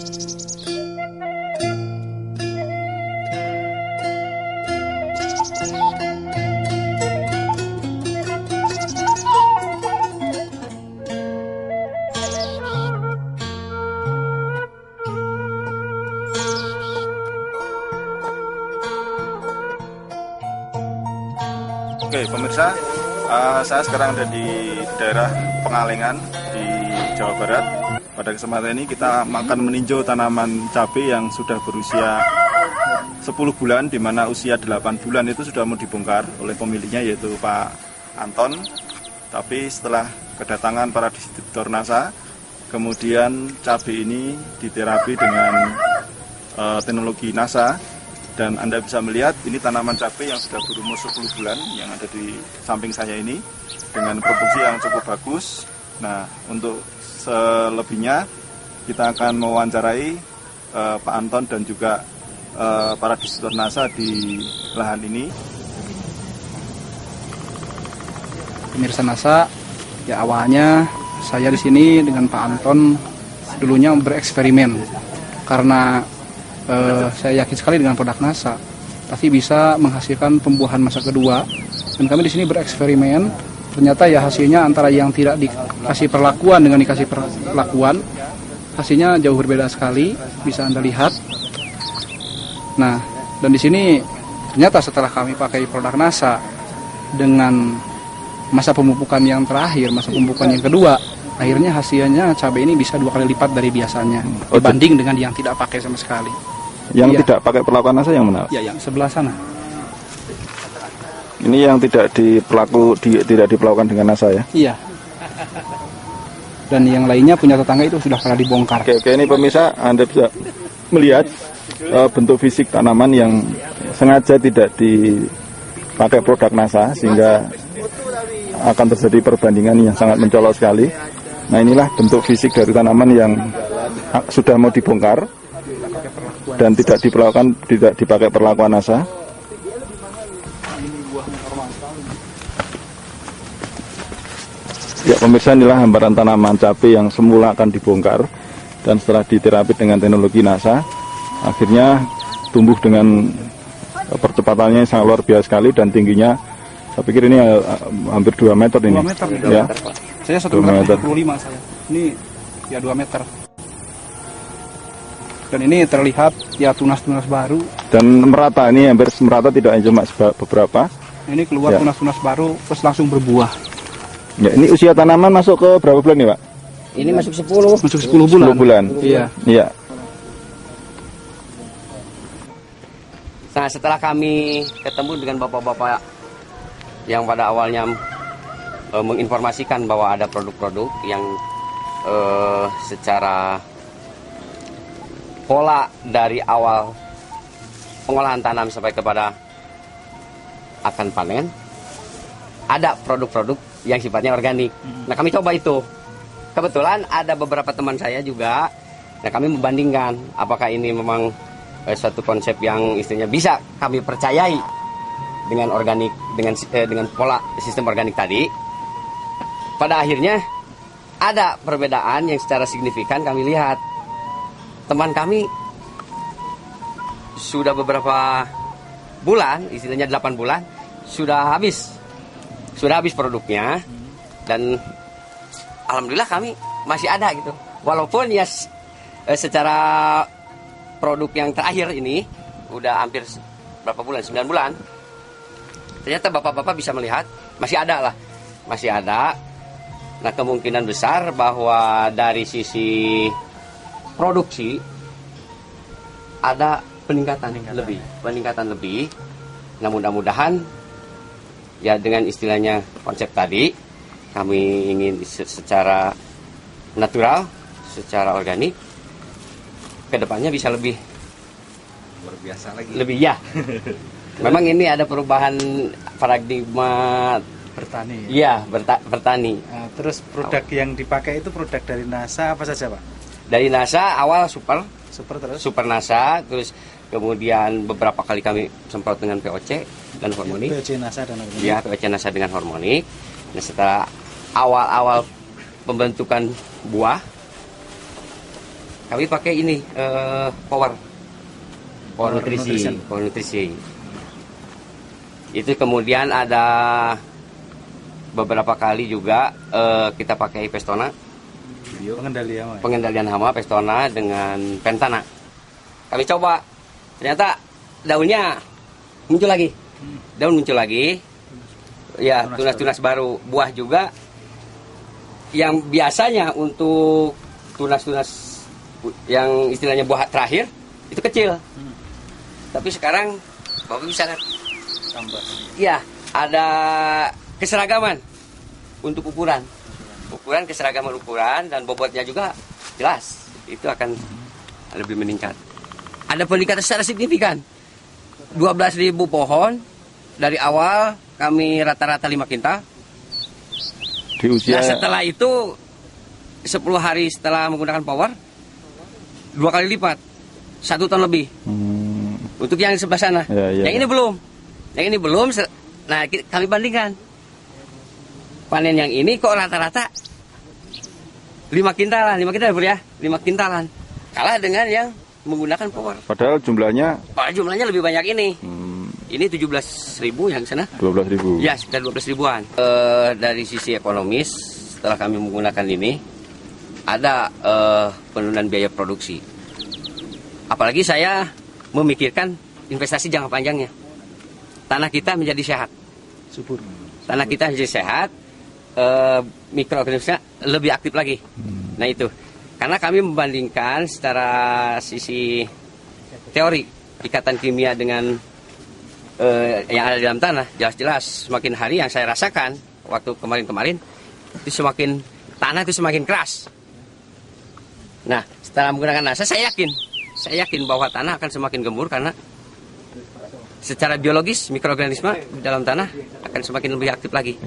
Oke pemirsa, saya sekarang ada di daerah Pengalengan di Jawa Barat. Pada kesempatan ini kita akan meninjau tanaman cabai yang sudah berusia 10 bulan, di mana usia 8 bulan itu sudah mau dibongkar oleh pemiliknya yaitu Pak Anton. Tapi setelah kedatangan para distributor NASA, kemudian cabai ini diterapi dengan teknologi NASA. Dan Anda bisa melihat ini tanaman cabai yang sudah berumur 10 bulan yang ada di samping saya ini dengan produksi yang cukup bagus. Nah, untuk selebihnya kita akan mewawancarai Pak Anton dan juga para distributor NASA di lahan ini. Pemirsa NASA, ya awalnya saya di sini dengan Pak Anton dulunya bereksperimen karena saya yakin sekali dengan produk NASA, pasti bisa menghasilkan pembuahan masa kedua. Dan kami di sini bereksperimen, ternyata ya hasilnya antara yang tidak dikasih perlakuan dengan dikasih perlakuan, hasilnya jauh berbeda sekali, bisa Anda lihat. Nah, dan di sini ternyata setelah kami pakai produk NASA dengan masa pemupukan yang terakhir, masa pemupukan yang kedua, akhirnya hasilnya cabai ini bisa 2 kali lipat dari biasanya dibanding dengan yang tidak pakai sama sekali. Yang tidak pakai perlakuan NASA yang mana? Ya, yang sebelah sana. Ini yang tidak diperlakukan dengan NASA ya? Iya. Dan yang lainnya punya tetangga itu sudah pernah dibongkar. Oke, ini pemirsa, Anda bisa melihat bentuk fisik tanaman yang sengaja tidak dipakai produk NASA sehingga akan terjadi perbandingan yang sangat mencolok sekali. Nah, inilah bentuk fisik dari tanaman yang sudah mau dibongkar dan tidak dipakai perlakuan NASA. Ya pemirsa, inilah hamparan tanaman cabai yang semula akan dibongkar dan setelah diterapi dengan teknologi NASA, akhirnya tumbuh dengan percepatannya sangat luar biasa sekali dan tingginya, saya pikir ini hampir 2 meter ini. 2 meter ya. Saya 1,75 meter saya. Ini ya 2 meter. Dan ini terlihat ya tunas-tunas baru. Dan merata, ini hampir merata, tidak cuma beberapa. Ini keluar tunas-tunas baru terus langsung berbuah. Ya, ini usia tanaman masuk ke berapa bulan nih Pak? Ini masuk 10. Masuk 10 bulan. 10 bulan. Iya. Iya. Nah, setelah kami ketemu dengan bapak-bapak yang pada awalnya menginformasikan bahwa ada produk-produk yang secara pola dari awal pengolahan tanam sampai kepada akan panen, ada produk-produk yang sifatnya organik. Nah, kami coba itu. Kebetulan ada beberapa teman saya juga. Nah, kami membandingkan apakah ini memang suatu konsep yang istilahnya bisa kami percayai dengan organik, dengan pola sistem organik tadi. Pada akhirnya ada perbedaan yang secara signifikan kami lihat. Teman kami sudah beberapa bulan, istilahnya 8 bulan, sudah habis produknya, dan alhamdulillah kami masih ada gitu. Walaupun ya secara produk yang terakhir ini udah hampir berapa bulan, 9 bulan, ternyata bapak-bapak bisa melihat masih ada. Nah, kemungkinan besar bahwa dari sisi produksi ada peningkatan lebih. Nah, mudah-mudahan ya dengan istilahnya konsep tadi, kami ingin secara natural, secara organik, kedepannya bisa lebih luar biasa lagi. Lebih ya. Memang ini ada perubahan paradigma bertani. Iya, bertani. Nah, terus produk yang dipakai itu produk dari NASA apa saja, Pak? Dari NASA awal super NASA, terus kemudian beberapa kali kami semprot dengan POC dan hormonik. POC NASA dan hormonik. Iya, POC NASA dengan hormonik. Nah, setelah awal-awal pembentukan buah, kami pakai ini power nutrisi. Itu kemudian ada beberapa kali juga kita pakai Pestona, pengendalian hama Pestona dengan Pentana. Kami coba, ternyata daunnya muncul lagi, ya tunas-tunas baru. Buah juga yang biasanya untuk tunas-tunas yang istilahnya buah terakhir itu kecil, tapi sekarang Bapak bisa lihat tambah. ya ada keseragaman untuk ukuran, keseragaman ukuran, dan bobotnya juga jelas itu akan lebih meningkat. Ada peningkatan secara signifikan. 12.000 pohon dari awal kami rata-rata 5 kintal. Di usia Nah, setelah itu 10 hari setelah menggunakan power 2 kali lipat, 1 ton lebih. Untuk yang sebelah sana. Ya. Yang ini belum. Nah, kami bandingkan. Panen yang ini kok rata-rata 5 kintalan, Bro ya, 5 kintalan. Kalah dengan yang menggunakan power. padahal jumlahnya Jumlahnya lebih banyak ini. Ini 17.000, yang sana 12.000. ya sekitar 12.000-an. Dari sisi ekonomis, setelah kami menggunakan ini, ada penurunan biaya produksi. Apalagi saya memikirkan investasi jangka panjangnya. Tanah kita menjadi sehat, subur. Tanah kita menjadi sehat, mikroorganismenya lebih aktif lagi. Nah itu, karena kami membandingkan secara sisi teori ikatan kimia dengan yang ada di dalam tanah, jelas-jelas semakin hari yang saya rasakan waktu kemarin-kemarin itu semakin tanah itu semakin keras. Nah, setelah menggunakan NASA saya yakin bahwa tanah akan semakin gembur karena secara biologis mikroorganisme di dalam tanah akan semakin lebih aktif lagi.